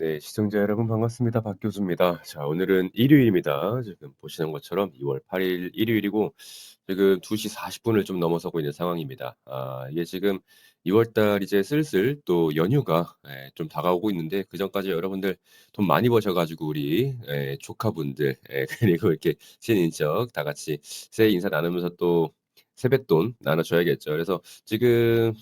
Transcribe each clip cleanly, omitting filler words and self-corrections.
네, 시청자 여러분 반갑습니다. 박 교수입니다. 자, 오늘은 일요일입니다. 지금 보시는 것처럼 2월 8일 일요일이고 지금 2시 40분을 좀 넘어서고 있는 상황입니다. 이게 지금 2월 달 이제 슬슬 또 연휴가 좀 다가오고 있는데 그전까지 여러분들 돈 많이 버셔 가지고 우리 조카분들 그리고 이렇게 친인척 다 같이 새해 인사 나누면서 또 세뱃돈 나눠 줘야겠죠. 그래서 지금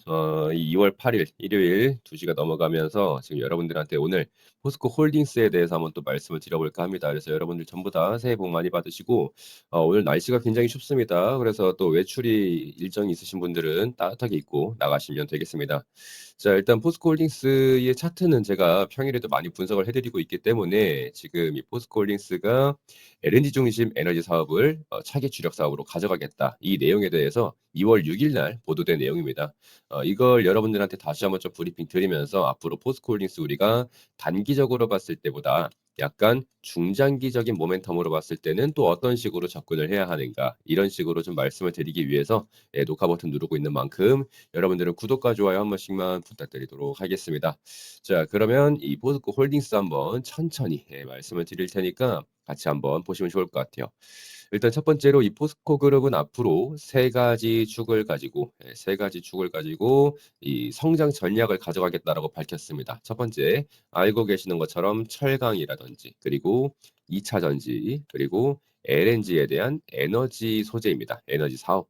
이 2월 8일 일요일 2 시가 넘어가면서 지금 여러분들한테 오늘 포스코 홀딩스에 대해서 한번 또 말씀을 드려볼까 합니다. 그래서 여러분들 전부 다 새해 복 많이 받으시고 오늘 날씨가 굉장히 춥습니다. 그래서 또 외출이 일정이 있으신 분들은 따뜻하게 입고 나가시면 되겠습니다. 자, 일단 포스코 홀딩스의 차트는 제가 평일에도 많이 분석을 해 드리고 있기 때문에 지금 이 포스코 홀딩스가 LNG 중심 에너지 사업을 차기 주력 사업으로 가져가겠다. 이 내용에 대해서 2월 6일 날 보도된 내용입니다. 이걸 여러분들한테 다시 한번 좀 브리핑 드리면서 앞으로 포스코 홀딩스 우리가 단기적으로 봤을 때보다 약간 중장기적인 모멘텀으로 봤을 때는 또 어떤 식으로 접근을 해야 하는가 이런 식으로 좀 말씀을 드리기 위해서 녹화 버튼 누르고 있는 만큼 여러분들은 구독과 좋아요 한 번씩만 부탁드리도록 하겠습니다. 자, 그러면 이 포스코 홀딩스 한번 천천히 말씀을 드릴 테니까 같이 한번 보시면 좋을 것 같아요. 일단 첫 번째로 이 포스코 그룹은 앞으로 세 가지 축을 가지고 이 성장 전략을 가져가겠다라고 밝혔습니다. 첫 번째, 알고 계시는 것처럼 철강이라든지 그리고 2차 전지 그리고 LNG에 대한 에너지 소재입니다. 에너지 사업.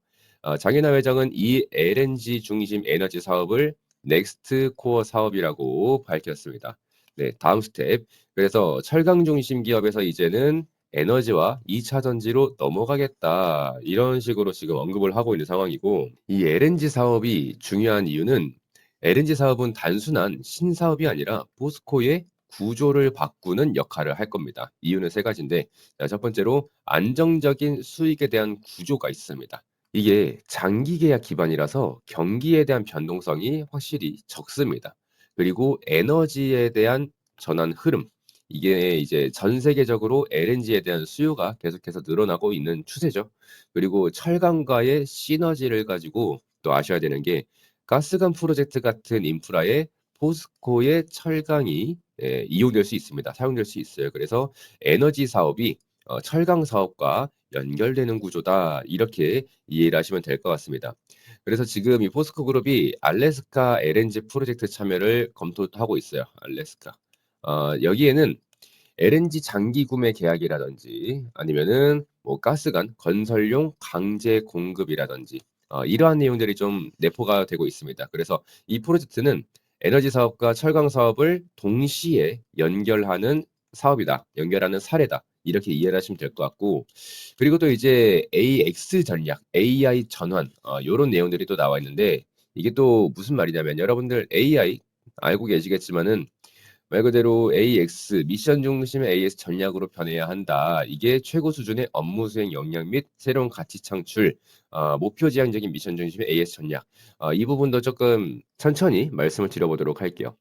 장인하 회장은 이 LNG 중심 에너지 사업을 넥스트 코어 사업이라고 밝혔습니다. 네, 다음 스텝. 그래서 철강 중심 기업에서 이제는 에너지와 2차 전지로 넘어가겠다. 이런 식으로 지금 언급을 하고 있는 상황이고 이 LNG 사업이 중요한 이유는 LNG 사업은 단순한 신사업이 아니라 포스코의 구조를 바꾸는 역할을 할 겁니다. 이유는 세 가지인데 자, 첫 번째로 안정적인 수익에 대한 구조가 있습니다. 이게 장기 계약 기반이라서 경기에 대한 변동성이 확실히 적습니다. 그리고 에너지에 대한 전환 흐름 이게 이제 전 세계적으로 LNG에 대한 수요가 계속해서 늘어나고 있는 추세죠. 그리고 철강과의 시너지를 가지고 또 아셔야 되는 게 가스관 프로젝트 같은 인프라에 포스코의 철강이 이용될 수 있습니다. 사용될 수 있어요. 그래서 에너지 사업이 철강 사업과 연결되는 구조다. 이렇게 이해를 하시면 될 것 같습니다. 그래서 지금 이 포스코 그룹이 알래스카 LNG 프로젝트 참여를 검토하고 있어요. 알래스카. 여기에는 LNG 장기 구매 계약이라든지 아니면은 뭐 가스관 건설용 강제 공급이라든지 이러한 내용들이 좀 내포가 되고 있습니다. 그래서 이 프로젝트는 에너지 사업과 철강 사업을 동시에 연결하는 사업이다. 연결하는 사례다. 이렇게 이해를 하시면 될 것 같고 그리고 또 이제 AX 전략, AI 전환 요런 내용들이 또 나와 있는데 이게 또 무슨 말이냐면 여러분들 AI 알고 계시겠지만은 말 그대로 AX 미션 중심의 AS 전략으로 변해야 한다. 이게 최고 수준의 업무 수행 역량 및 새로운 가치 창출, 목표 지향적인 미션 중심의 AS 전략. 이 부분도 조금 천천히 말씀을 드려보도록 할게요.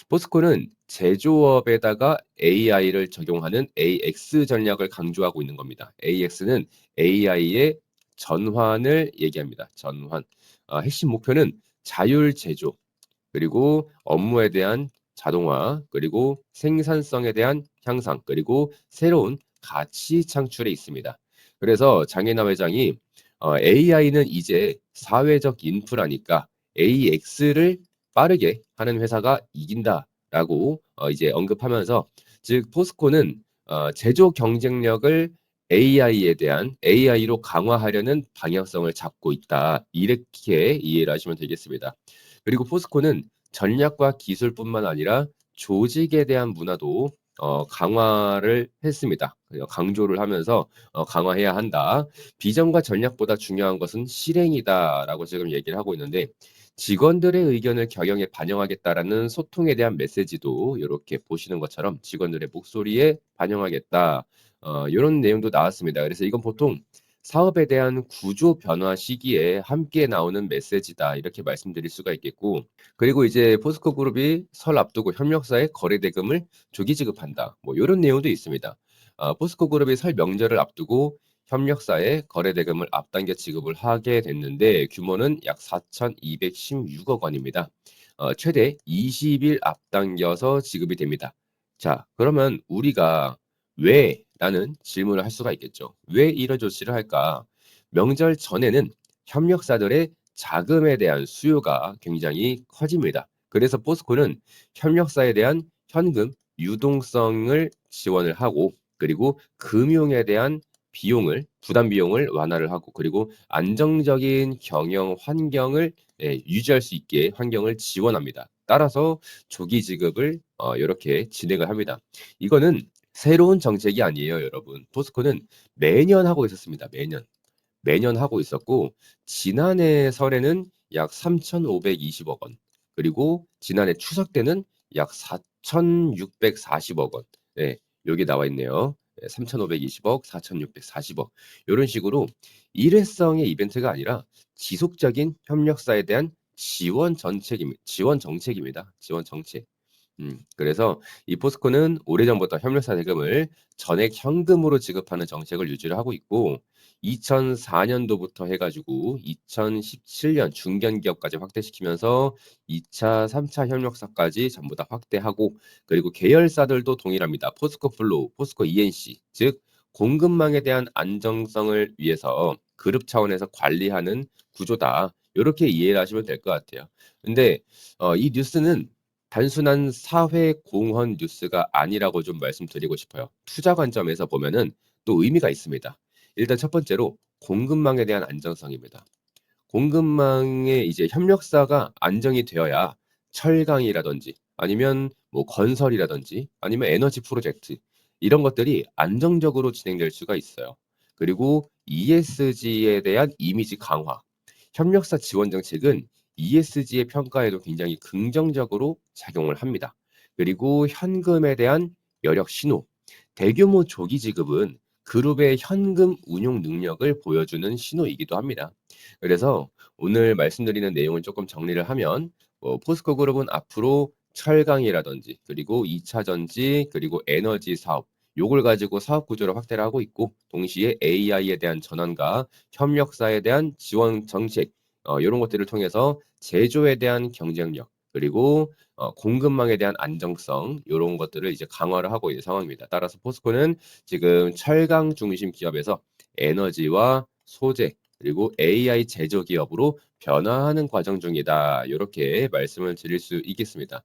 포스코는 제조업에다가 AI를 적용하는 AX 전략을 강조하고 있는 겁니다. AX는 AI의 전환을 얘기합니다. 전환. 핵심 목표는 자율 제조, 그리고 업무에 대한 자동화, 그리고 생산성에 대한 향상, 그리고 새로운 가치 창출에 있습니다. 그래서 장혜남 회장이 AI는 이제 사회적 인프라니까 AX를 빠르게 하는 회사가 이긴다라고 이제 언급하면서 즉 포스코는 제조 경쟁력을 AI에 대한 AI로 강화하려는 방향성을 잡고 있다. 이렇게 이해를 하시면 되겠습니다. 그리고 포스코는 전략과 기술뿐만 아니라 조직에 대한 문화도 강화를 했습니다. 강조를 하면서 강화해야 한다. 비전과 전략보다 중요한 것은 실행이다라고 지금 얘기를 하고 있는데 직원들의 의견을 경영에 반영하겠다라는 소통에 대한 메시지도 이렇게 보시는 것처럼 직원들의 목소리에 반영하겠다. 이런 내용도 나왔습니다. 그래서 이건 보통 사업에 대한 구조 변화 시기에 함께 나오는 메시지다. 이렇게 말씀드릴 수가 있겠고 그리고 이제 포스코 그룹이 설 앞두고 협력사에 거래 대금을 조기 지급한다. 뭐 요런 내용도 있습니다. 포스코 그룹이 설 명절을 앞두고 협력사에 거래 대금을 앞당겨 지급을 하게 됐는데 규모는 약 4,216억 원입니다. 최대 20일 앞당겨서 지급이 됩니다. 자, 그러면 우리가 왜? 라는 질문을 할 수가 있겠죠. 왜 이런 조치를 할까? 명절 전에는 협력사들의 자금에 대한 수요가 굉장히 커집니다. 그래서 포스코는 협력사에 대한 현금 유동성을 지원을 하고, 그리고 금융에 대한 부담 비용을 완화를 하고, 그리고 안정적인 경영 환경을 유지할 수 있게 환경을 지원합니다. 따라서 조기 지급을 요렇게 진행을 합니다. 이거는 새로운 정책이 아니에요, 여러분. 포스코는 매년 하고 있었습니다. 매년. 매년 하고 있었고, 지난해 설에는 약 3,520억 원, 그리고 지난해 추석 때는 약 4,640억 원. 네, 여기 나와 있네요. 3,520억, 4,640억. 이런 식으로 일회성의 이벤트가 아니라 지속적인 협력사에 대한 지원 정책입니다. 지원 정책. 그래서 이 포스코는 오래전부터 협력사 대금을 전액 현금으로 지급하는 정책을 유지를 하고 있고, 2004년도부터 해가지고 2017년 중견 기업까지 확대시키면서 2차, 3차 협력사까지 전부 다 확대하고, 그리고 계열사들도 동일합니다. 포스코 플로우, 포스코 ENC, 즉 공급망에 대한 안정성을 위해서 그룹 차원에서 관리하는 구조다. 이렇게 이해를 하시면 될 것 같아요. 근데 이 뉴스는 단순한 사회 공헌 뉴스가 아니라고 좀 말씀드리고 싶어요. 투자 관점에서 보면은 또 의미가 있습니다. 일단 첫 번째로 공급망에 대한 안정성입니다. 공급망에 이제 협력사가 안정이 되어야 철강이라든지 아니면 뭐 건설이라든지 아니면 에너지 프로젝트 이런 것들이 안정적으로 진행될 수가 있어요. 그리고 ESG에 대한 이미지 강화. 협력사 지원 정책은 ESG의 평가에도 굉장히 긍정적으로 작용을 합니다. 그리고 현금에 대한 여력 신호. 대규모 조기 지급은 그룹의 현금 운용 능력을 보여주는 신호이기도 합니다. 그래서 오늘 말씀드리는 내용을 조금 정리를 하면 포스코 그룹은 앞으로 철강이라든지 그리고 2차 전지 그리고 에너지 사업 요걸 가지고 사업 구조를 확대를 하고 있고, 동시에 AI에 대한 전환과 협력사에 대한 지원 정책 요런 것들을 통해서 제조에 대한 경쟁력 그리고 공급망에 대한 안정성 요런 것들을 이제 강화를 하고 있는 상황입니다. 따라서 포스코는 지금 철강 중심 기업에서 에너지와 소재 그리고 AI 제조 기업으로 변화하는 과정 중이다. 요렇게 말씀을 드릴 수 있겠습니다.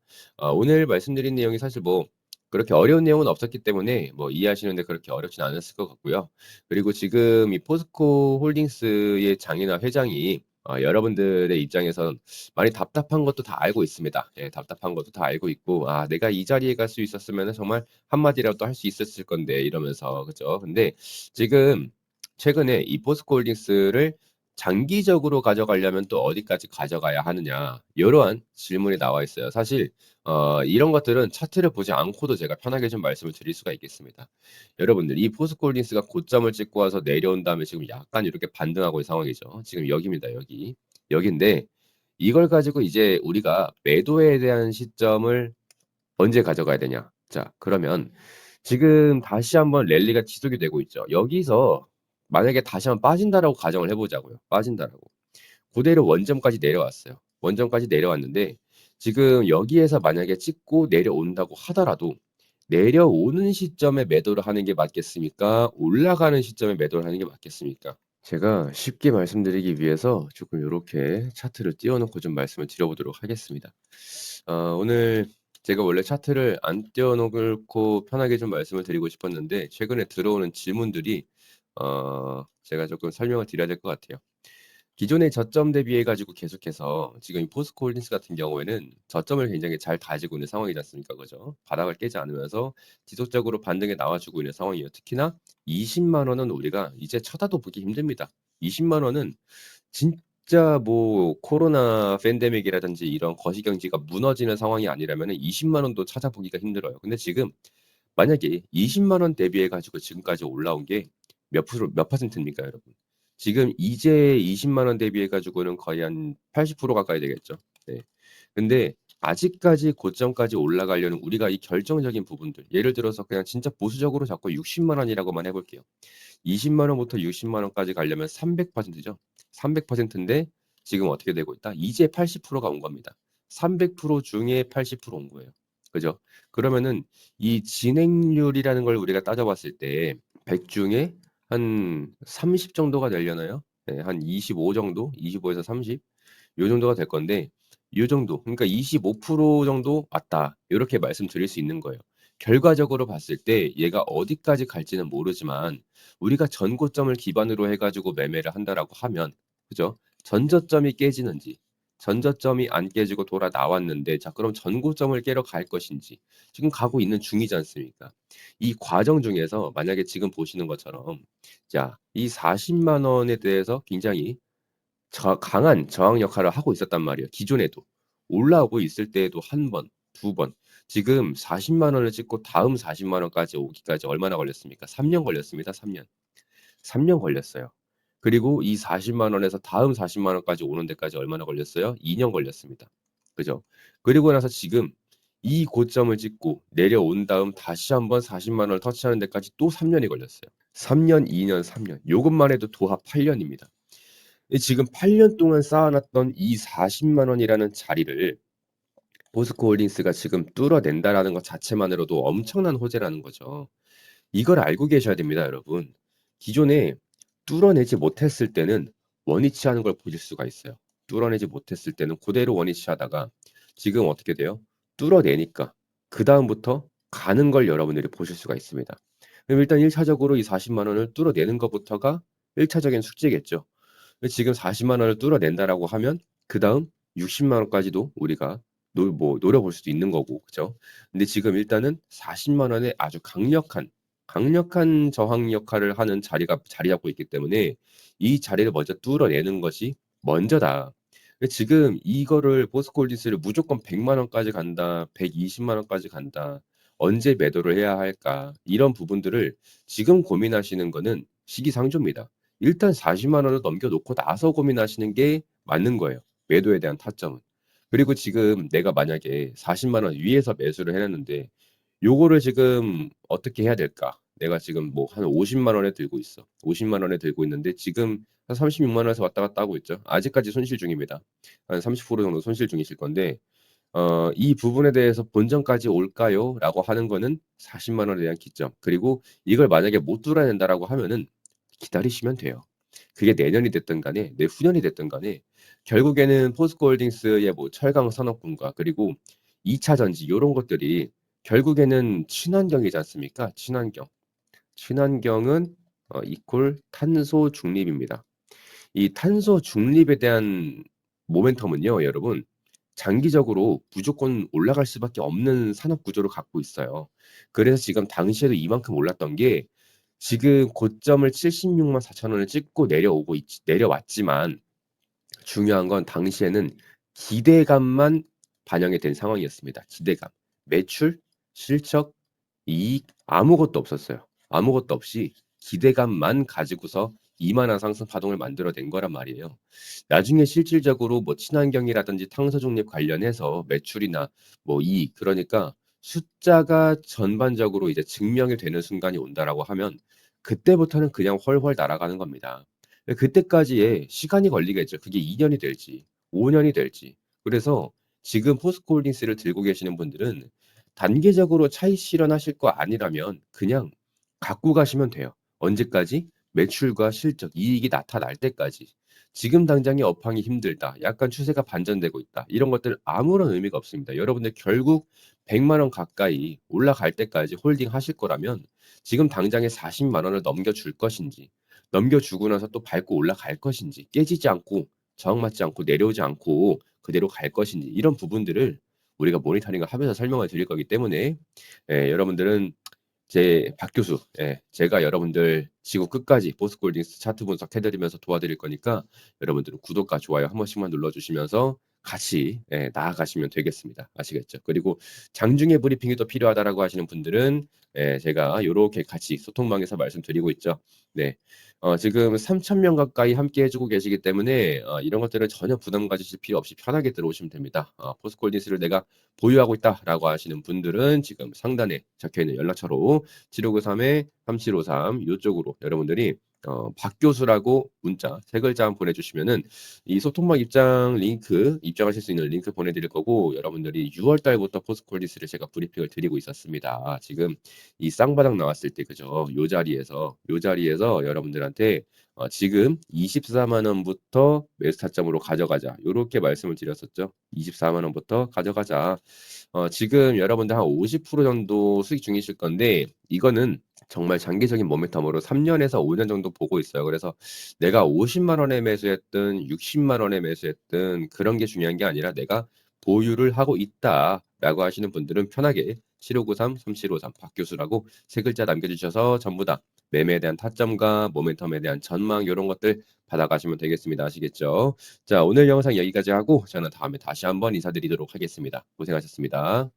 오늘 말씀드린 내용이 사실 뭐 그렇게 어려운 내용은 없었기 때문에 뭐 이해하시는데 그렇게 어렵진 않았을 것 같고요. 그리고 지금 이 포스코 홀딩스의 장이나 회장이 여러분들의 입장에선 많이 답답한 것도 다 알고 있습니다. 예, 답답한 것도 다 알고 있고, 아, 내가 이 자리에 갈 수 있었으면 정말 한마디라도 할 수 있었을 건데, 이러면서, 그죠? 근데 지금 최근에 이 포스코 홀딩스를 장기적으로 가져가려면 또 어디까지 가져가야 하느냐, 이러한 질문이 나와 있어요. 사실, 이런 것들은 차트를 보지 않고도 제가 편하게 좀 말씀을 드릴 수가 있겠습니다. 여러분들, 이 포스코 홀딩스가 고점을 찍고 와서 내려온 다음에 지금 약간 이렇게 반등하고 있는 상황이죠. 지금 여기입니다, 여기. 여기인데, 이걸 가지고 이제 우리가 매도에 대한 시점을 언제 가져가야 되냐? 자, 그러면 지금 다시 한번 랠리가 지속이 되고 있죠. 여기서 만약에 다시 한번 빠진다라고 가정을 해보자고요. 빠진다라고. 그대로 원점까지 내려왔어요. 원점까지 내려왔는데 지금 여기에서 만약에 찍고 내려온다고 하더라도 내려오는 시점에 매도를 하는 게 맞겠습니까? 올라가는 시점에 매도를 하는 게 맞겠습니까? 제가 쉽게 말씀드리기 위해서 조금 요렇게 차트를 띄워 놓고 좀 말씀을 드려보도록 하겠습니다. 오늘 제가 원래 차트를 안 띄워 놓고 편하게 좀 말씀을 드리고 싶었는데 최근에 들어오는 질문들이 제가 조금 설명을 드려야 될 것 같아요. 기존의 저점 대비해 가지고 계속해서 지금 이 포스코 홀딩스 같은 경우에는 저점을 굉장히 잘 다지고 있는 상황이지 않습니까? 그죠? 바닥을 깨지 않으면서 지속적으로 반등에 나와주고 있는 상황이에요. 특히나 20만 원은 우리가 이제 쳐다도 보기 힘듭니다. 20만 원은 진짜 뭐 코로나 팬데믹이라든지 이런 거시경제가 무너지는 상황이 아니라면 20만 원도 찾아보기가 힘들어요. 근데 지금 만약에 20만 원 대비해 가지고 지금까지 올라온 게 몇 퍼센트입니까, 여러분? 지금 이제 20만 원 대비해 가지고는 거의 한 80% 가까이 되겠죠. 네. 근데 아직까지 고점까지 올라가려는 우리가 이 결정적인 부분들, 예를 들어서 그냥 진짜 보수적으로 잡고 60만 원이라고만 해 볼게요. 20만 원부터 60만 원까지 가려면 300%죠. 300%인데 지금 어떻게 되고 있다? 이제 80%가 온 겁니다. 300% 중에 80%온 거예요. 그죠? 그러면은 이 진행률이라는 걸 우리가 따져봤을 때 100 중에 한 30 정도가 되려나요? 네, 한 25 정도? 25에서 30? 요 정도가 될 건데 요 정도 그러니까 25% 정도 왔다. 요렇게 말씀드릴 수 있는 거예요. 결과적으로 봤을 때 얘가 어디까지 갈지는 모르지만 우리가 전고점을 기반으로 해 가지고 매매를 한다라고 하면 그죠? 전저점이 깨지는지 전저점이 안 깨지고 돌아 나왔는데 자 그럼 전고점을 깨러 갈 것인지 지금 가고 있는 중이지 않습니까? 이 과정 중에서 만약에 지금 보시는 것처럼 자 이 400,000 원에 대해서 굉장히 강한 저항 역할을 하고 있었단 말이에요 기존에도. 올라오고 있을 때에도 한 번, 두 번. 지금 400,000 원을 찍고 다음 400,000 원까지 오기까지 얼마나 걸렸습니까? 3년 걸렸습니다 3 년. 3년 걸렸어요. 그리고 이 400,000 원에서 다음 400,000 원까지 오는 데까지 얼마나 걸렸어요? 2년 걸렸습니다. 그죠? 그리고 나서 지금 이 고점을 찍고 내려온 다음 다시 한번 400,000 원을 터치하는 데까지 또 3 년이 걸렸어요. 3 년, 2 년, 3 년. 요것만 해도 도합 8 년입니다. 이 지금 8년 동안 쌓아놨던 이 400,000 원이라는 자리를 포스코홀딩스가 지금 뚫어낸다라는 것 자체만으로도 엄청난 호재라는 거죠. 이걸 알고 계셔야 됩니다, 여러분. 기존에 뚫어내지 못했을 때는 원위치 하는 걸 보실 수가 있어요. 뚫어내지 못했을 때는 그대로 원위치 하다가 지금 어떻게 돼요? 뚫어내니까 그다음부터 가는 걸 여러분들이 보실 수가 있습니다. 그럼 일단 1 차적으로 이 400,000 원을 뚫어내는 것부터가 1 차적인 숙제겠죠. 지금 400,000 원을 뚫어낸다라고 하면 그다음 600,000 원까지도 우리가 노려볼 수도 있는 거고 그죠? 근데 지금 일단은 400,000 원의 아주 강력한 저항 역할을 하는 자리 잡고 있기 때문에 이 자리를 먼저 뚫어내는 것이 먼저다. 지금 이거를 포스코홀딩스를 무조건 100만 원까지 간다. 120만 원까지 간다. 언제 매도를 해야 할까? 이런 부분들을 지금 고민하시는 거는 시기상조입니다. 일단 400,000 원을 넘겨 놓고 나서 고민하시는 게 맞는 거예요, 매도에 대한 타점은. 그리고 지금 내가 만약에 400,000원 위에서 매수를 해 놨는데 요거를 지금 어떻게 해야 될까? 내가 지금 뭐 한 50만 원에 들고 있어. 50만 원에 들고 있는데 지금 한 36만 원에서 왔다 갔다 하고 있죠. 아직까지 손실 중입니다. 한 30% 정도 손실 중이실 건데 이 부분에 대해서 '본전까지 올까요?'라고 하는 거는 400만 원에 대한 기점. 그리고 이걸 만약에 못 뚫어낸다라고 하면은 기다리시면 돼요. 그게 내년이 됐든 간에 내후년이 됐든 간에 결국에는 포스코홀딩스의 뭐 철강 산업군과 그리고 2차 전지 요런 것들이 결국에는 친환경이지 않습니까? 친환경. 친환경은 이퀄 탄소 중립입니다. 이 탄소 중립에 대한 모멘텀은요 여러분 장기적으로 무조건 올라갈 수밖에 없는 산업 구조를 갖고 있어요. 그래서 지금 당시에도 이만큼 올랐던 게 지금 고점을 764,000 원을 찍고 내려왔지만 중요한 건 당시에는 기대감만 반영이 된 상황이었습니다. 기대감. 매출, 실적, 이익 아무것도 없었어요. 아무것도 없이 기대감만 가지고서 이만한 상승 파동을 만들어낸 거란 말이에요. 나중에 실질적으로 뭐 친환경이라든지 탄소 중립 관련해서 매출이나 뭐 이익 그러니까 숫자가 전반적으로 이제 증명이 되는 순간이 온다라고 하면 그때부터는 그냥 훨훨 날아가는 겁니다. 그때까지의 시간이 걸리겠죠. 그게 2 년이 될지 5 년이 될지. 그래서 지금 포스코홀딩스를 들고 계시는 분들은 단계적으로 차익 실현하실 거 아니라면 그냥 갖고 가시면 돼요. 언제까지? 매출과 실적, 이익이 나타날 때까지. 지금 당장의 업황이 힘들다. 약간 추세가 반전되고 있다. 이런 것들 아무런 의미가 없습니다. 여러분들 결국 100만 원 가까이 올라갈 때까지 홀딩하실 거라면 지금 당장에 400만 원을 넘겨줄 것인지 넘겨주고 나서 또 밟고 올라갈 것인지 깨지지 않고 저항받지 않고 내려오지 않고 그대로 갈 것인지 이런 부분들을 우리가 모니터링을 하면서 설명을 드릴 거기 때문에 여러분들은 박 교수 제가 여러분들 지구 끝까지 포스코홀딩스 차트 분석해 드리면서 도와드릴 거니까 여러분들은 구독과 좋아요 한 번씩만 눌러 주시면서 같이 나아가시면 되겠습니다. 아시겠죠? 그리고 장중에 브리핑이 더 필요하다라고 하시는 분들은 제가 요렇게 같이 소통방에서 말씀드리고 있죠. 네. 지금 3,000명 가까이 함께 해 주고 계시기 때문에 이런 것들은 전혀 부담 가지실 필요 없이 편하게 들어오시면 됩니다. 포스코홀딩스를 내가 보유하고 있다라고 하시는 분들은 지금 상단에 적혀 있는 연락처로 7593-3753 요쪽으로 여러분들이 박 교수라고 문자 3 글자만 보내주시면은 이 소통방 입장 링크 입장하실 수 있는 링크 보내드릴 거고 여러분들이 6월 달부터 포스콜리스를 제가 브리핑을 드리고 있었습니다. 지금 이 쌍바닥 나왔을 때 그죠? 요 자리에서 여러분들한테 지금 240,000 원부터 매수 타점으로 가져가자. 요렇게 말씀을 드렸었죠. 240,000 원부터 가져가자. 지금 여러분들 한 50% 정도 수익 중이실 건데 이거는 정말 장기적인 모멘텀으로 3 년에서 5년 정도 보고 있어요. 그래서 내가 50만 원에 매수했든 60만 원에 매수했든 그런 게 중요한 게 아니라 '내가 보유를 하고 있다.'라고 하시는 분들은 편하게 7593-3753 박 교수라고 3 글자 남겨 주셔서 전부 다 매매에 대한 타점과 모멘텀에 대한 전망 요런 것들 받아가시면 되겠습니다. 아시겠죠? 자 오늘 영상 여기까지 하고 저는 다음에 다시 한번 인사드리도록 하겠습니다. 고생하셨습니다.